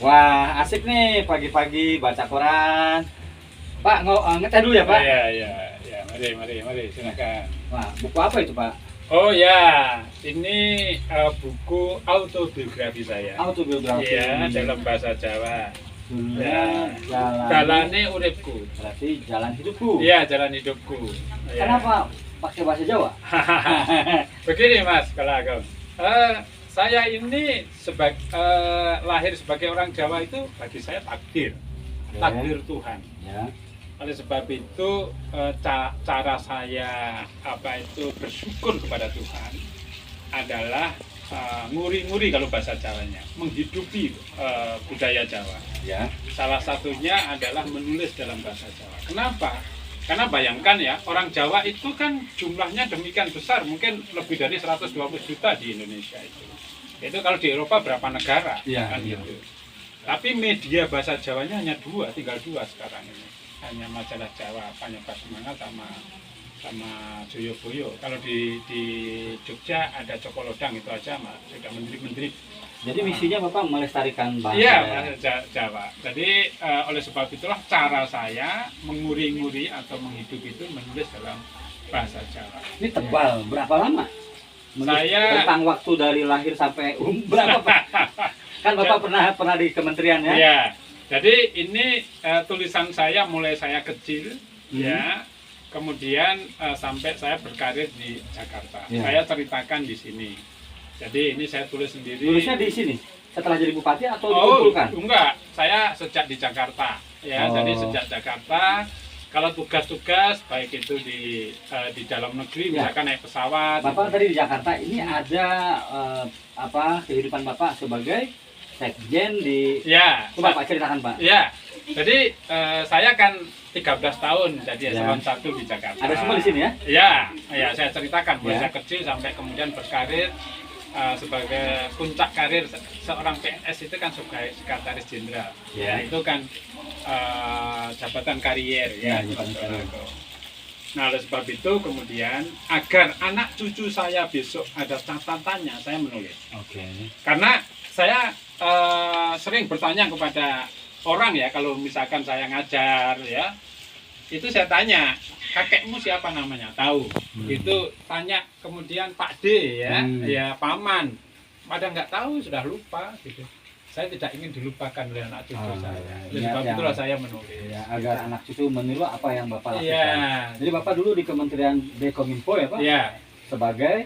Wah, asik nih pagi-pagi baca koran. Pak, ngeteh dulu ya, Pak? Iya, iya, ya. Mari, silakan. Wah, buku apa itu, Pak? Oh ya, ini buku autobiografi saya. Autobiografi. Iya, dalam bahasa Jawa. Dunia Jalane uripku. berarti jalan hidupku. Iya, jalan hidupku. Ya. Kenapa pakai bahasa Jawa? Begini Mas, kalau aku, saya ini lahir sebagai orang Jawa itu bagi saya takdir, takdir Tuhan. Ya. Oleh sebab itu cara saya bersyukur kepada Tuhan adalah nguri-nguri kalau bahasa Jawanya, menghidupi budaya Jawa. Ya. Salah satunya adalah menulis dalam bahasa Jawa. Kenapa? Karena bayangkan ya, orang Jawa itu kan jumlahnya demikian besar, mungkin lebih dari 120 juta di Indonesia itu. Itu kalau di Eropa berapa negara? Ya, Kan iya. gitu. Tapi media bahasa Jawanya hanya tinggal dua sekarang ini. Hanya majalah Jawa, Panyabar Semangat sama Joyoboyo. Kalau di Jogja ada Cokolodang, itu aja sudah menteri-menteri. Jadi misinya Bapak melestarikan bahasa. Iya, bahasa Jawa. Jadi oleh sebab itulah cara saya menguri-nguri atau menghidupi itu menulis dalam bahasa Jawa. Ini tebal, berapa lama? Saya tentang waktu dari lahir sampai berapa, Pak? Kan Bapak pernah di kementerian ya? Iya. Jadi ini tulisan saya mulai saya kecil ya. Kemudian sampai saya berkarir di Jakarta. Ya. Saya ceritakan di sini. Jadi ini saya tulis sendiri. Tulisnya di sini setelah jadi bupati atau dikumpulkan? Enggak, saya sejak di Jakarta. Ya, jadi sejak Jakarta. Kalau tugas-tugas baik itu di dalam negeri, Ya. misalkan naik pesawat. Bapak tadi di Jakarta ini ada kehidupan Bapak sebagai sekjen di. Ya. Coba Pak ceritakan, Pak. Ya. Jadi saya kan 13 tahun jadi Ya. eselon 1 di Jakarta. Ada semua di sini ya? Ya, saya ceritakan mulai Ya. saya kecil sampai kemudian berkarir sebagai puncak karir seorang PNS itu kan sebagai sekretaris jenderal. Ya. Ya, itu kan jabatan karier Ya, ya. jabatan karier. Nah, oleh sebab itu kemudian agar anak cucu saya besok ada catatannya, saya menulis. Oke. Karena saya sering bertanya kepada orang ya, kalau misalkan saya ngajar ya, itu saya tanya, kakekmu siapa namanya? Tahu. Itu tanya kemudian Pak D ya, ya paman. Pada nggak tahu, sudah lupa gitu. Saya tidak ingin dilupakan oleh anak cucu saya. Oleh sebab itulah saya menulis. Ya, agar anak cucu meniru apa yang Bapak lakukan. Iya. Jadi Bapak dulu di Kementerian Kominfo ya, Pak? Iya. Sebagai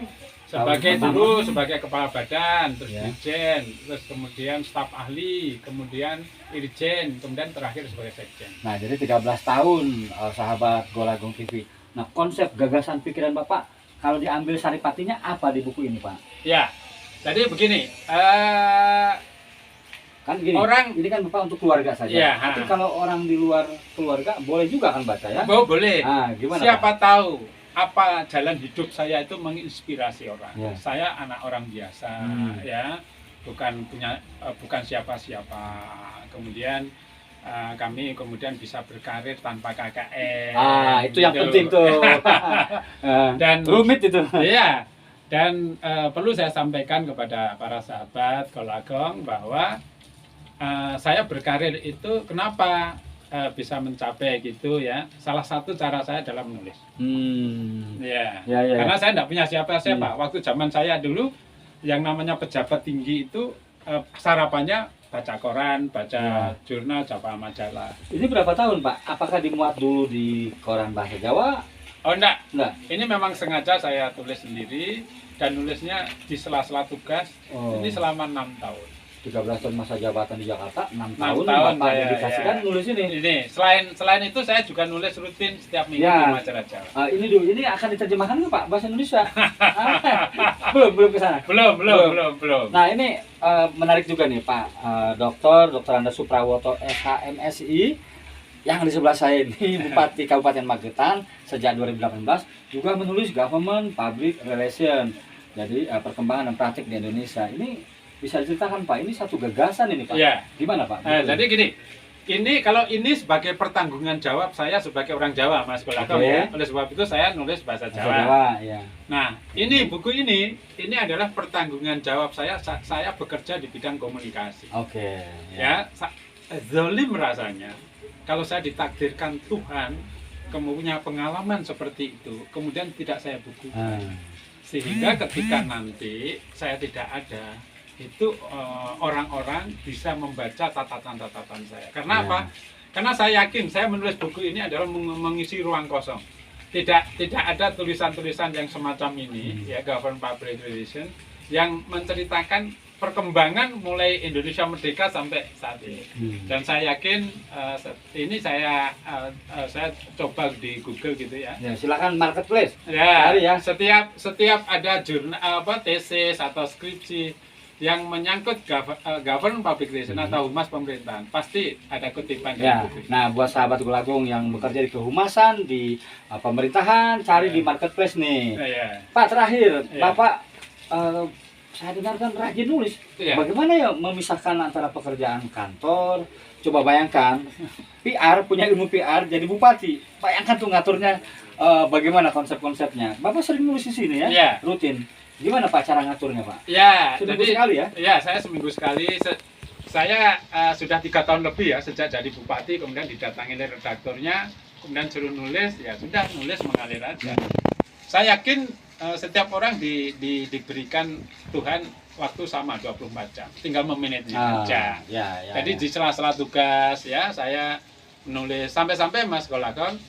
Sebagai kepala badan, terus Ya. dirjen, terus kemudian staf ahli, kemudian irjen, kemudian terakhir sebagai sekjen. Nah, jadi 13 tahun sahabat Golagung TV. Nah, konsep gagasan pikiran Bapak kalau diambil saripatinya apa di buku ini, Pak? Ya, jadi begini, Kan gini, ini kan Bapak untuk keluarga saja. Ya, Tapi kalau orang di luar keluarga boleh juga kan baca ya? boleh. Ah, gimana, Siapa Pak? tahu apa jalan hidup saya itu menginspirasi orang. Ya. Saya anak orang biasa, ya, bukan siapa-siapa. Kemudian kami kemudian bisa berkarir tanpa KKN. Ah, itu yang gitu. penting tuh. Dan rumit itu. Iya. Dan perlu saya sampaikan kepada para sahabat Golagong bahwa saya berkarir itu kenapa bisa mencapai gitu ya. Salah satu cara saya adalah menulis. Ya. Ya. Karena saya tidak punya siapa-siapa. Waktu zaman saya dulu yang namanya pejabat tinggi itu sarapannya baca koran, baca jurnal, baca majalah. Ini berapa tahun, Pak? Apakah dimuat dulu di koran bahasa Jawa? Oh enggak. Enggak. Ini memang sengaja saya tulis sendiri dan nulisnya di sela-sela tugas. Oh. Ini selama 6 tahun. 13 tahun masa jabatan di Jakarta, 6 6 tahun tahun Bapak saya, dedikasikan ya. nulis ini. Ini selain itu saya juga nulis rutin setiap minggu Ya. di majalah Jawa. Ini dulu, ini akan diterjemahkan nggak Pak bahasa Indonesia? belum ke sana. Belum. Nah ini menarik juga nih Pak, Dr. Anda Suprawoto SHMSI yang di sebelah saya ini Bupati Kabupaten Magetan sejak 2018 juga menulis Government Public Relation. Jadi perkembangan dan praktik di Indonesia ini bisa diceritakan Pak, ini satu gagasan ini Pak. Ya. Gimana Pak? Jadi gini, Kalau ini sebagai pertanggungan jawab saya sebagai orang Jawa, Mas Kolakon, Oke. ya. Oleh sebab itu saya nulis bahasa Bahasa Jawa. Jawa, ya. Nah, buku ini adalah pertanggungan jawab saya bekerja di bidang komunikasi. Oke. Ya, zalim rasanya kalau saya ditakdirkan Tuhan punya pengalaman seperti itu, kemudian tidak saya bukukan. Sehingga ketika nanti saya tidak ada, itu orang-orang bisa membaca catatan-catatan saya. Karena Ya. apa? Karena saya yakin saya menulis buku ini adalah mengisi ruang kosong. Tidak ada tulisan-tulisan yang semacam ini, ya, Government Public Relations, yang menceritakan perkembangan mulai Indonesia merdeka sampai saat ini. Dan saya yakin ini saya coba di Google gitu ya. Ya, silakan marketplace. Ya, Cari ya. setiap ada jurnal tesis atau skripsi yang menyangkut government public relation atau humas pemerintahan, pasti ada kutipan dari Ya, buku ini. nah buat sahabat Gulagung yang bekerja di kehumasan, di pemerintahan, cari di marketplace nih. Ya, Pak, terakhir, Ya. Bapak saya dengarkan rajin nulis. ya. Bagaimana ya memisahkan antara pekerjaan kantor? Coba bayangkan, PR, punya ilmu PR, jadi bupati. Bayangkan tuh ngaturnya bagaimana konsep-konsepnya. Bapak sering nulis di sini ya? Ya. Rutin. Gimana Pak cara ngaturnya Pak? Ya, Seminggu jadi sekali ya? ya saya seminggu sekali. Saya sudah 3 tahun lebih ya sejak jadi bupati, kemudian didatangi oleh redaktornya, kemudian suruh nulis, ya sudah nulis mengalir aja. Saya yakin setiap orang diberikan Tuhan waktu sama 24 jam, tinggal memanagenya aja. Ya, Jadi di sela-sela tugas ya saya menulis sampai-sampai Mas Kolakon,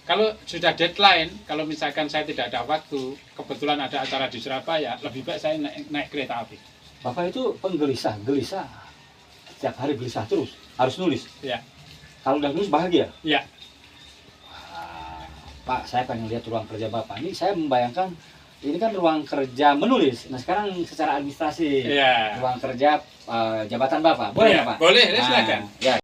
kalau sudah deadline, kalau misalkan saya tidak ada waktu, kebetulan ada acara di Surabaya, lebih baik saya naik kereta api. Bapak itu penggelisah, gelisah. Setiap hari gelisah terus, harus nulis. Ya, Kalau udah nulis bahagia. ya, Wah, Pak, saya pengen lihat ruang kerja Bapak. Ini saya membayangkan ini kan ruang kerja menulis. Nah, sekarang secara administrasi ya. ruang kerja jabatan Bapak. Boleh Ya, nggak, Pak? boleh, Nah, silakan. ya.